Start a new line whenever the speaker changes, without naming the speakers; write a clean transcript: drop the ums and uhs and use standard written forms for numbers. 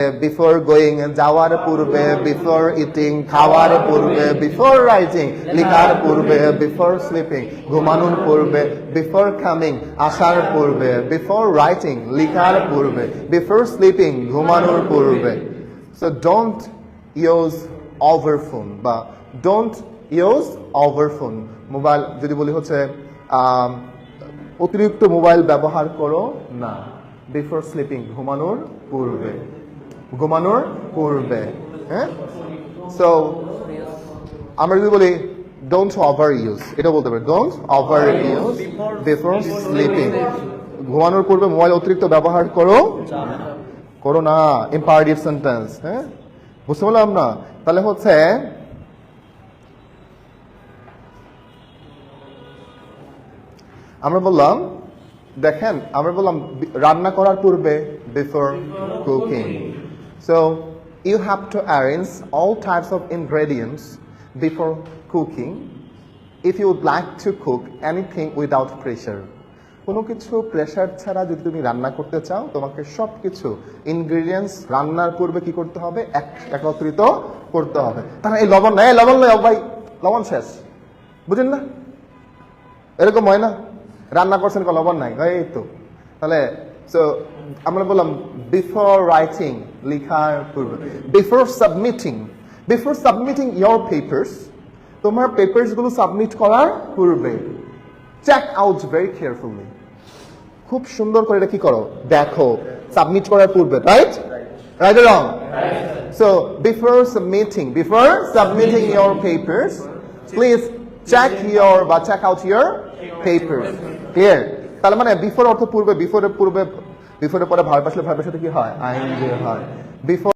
before going যাওয়ার পূর্বে, before eating খাওয়ার পূর্বে, before writing লেখার পূর্বে, before sleeping ঘুমানোর পূর্বে, before coming আসার পূর্বে, before writing লেখার পূর্বে, before sleeping ঘুমানোর পূর্বে. So don't use over phone বা don't use over phone. Mobile যদি বলি হচ্ছে অতিরিক্ত মোবাইল ব্যবহার করো না. Before sleeping ঘুমানোর পূর্বে, ঘুমানোর পূর্বে. হ্যাঁ, সো আমরা যদি বলি ডোন্ট ওভার ইউজ, এটা বলতে পারি don't over use before sleeping. ঘুমানোর পূর্বে মোবাইল অতিরিক্ত ব্যবহার করো না. Imperative sentence. হ্যাঁ, বুঝতে পারলাম না? তাহলে হচ্ছে আমরা বললাম, দেখেন আমরা বললাম রান্না করার পূর্বে before cooking. So you have to arrange all types of ingredients before cooking if you would like to cook anything without pressure. কোনো কিছু প্রেসার ছাড়া যদি তুমি রান্না করতে চাও, তোমাকে সব কিছু ইনগ্রেডিয়েন্টস রান্নার পূর্বে কি করতে হবে? একত্রিত করতে হবে. তাহলে এই লবণ নাই, লবণ নয় ভাই, লবণ শেষ, বুঝেন না? এরকম হয় না? রান্না করছেন লবণ নাই, এই তো. তাহলে সো আমরা বললাম বিফোর রাইটিং লেখার পূর্বে, বিফোর সাবমিটিং ইয়োর পেপারস, তোমার পেপারস গুলো সাবমিট করার পূর্বে চেক আউট ভেরি কেয়ারফুলি. খুব সুন্দর করে এটা কি করো, দেখো সাবমিট করার পূর্বে. Right right or wrong? So before submitting your papers please check out your papers. Clear? তাহলে মানে বিফোর অর্থ পূর্বে, বিফোরের পরে ভার্ব আসলে ভার্বের সাথে কি হয়? আইএনজি হয়. বিফোর